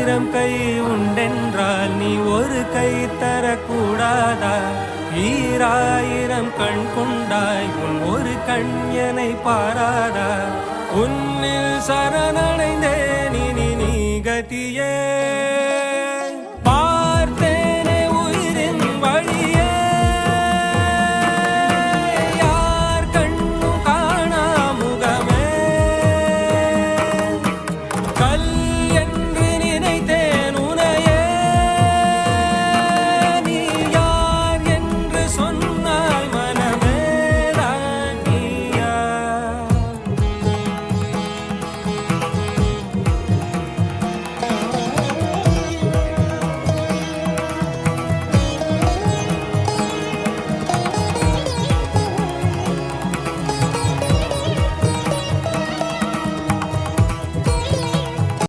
ஆயிரம் கை உண்டென்றால் நீ ஒரு கை தரக்கூடாதா? ஈராயிரம் கண் கொண்டாய் உன் ஒரு கண் என்னை பாராதா? உன்னில் சரணடைந்தேன் இனி நீ கதியே. பார்த்தேனே உயிரின் வழியே, யார் கண்ணும் காணா முகமே. கல்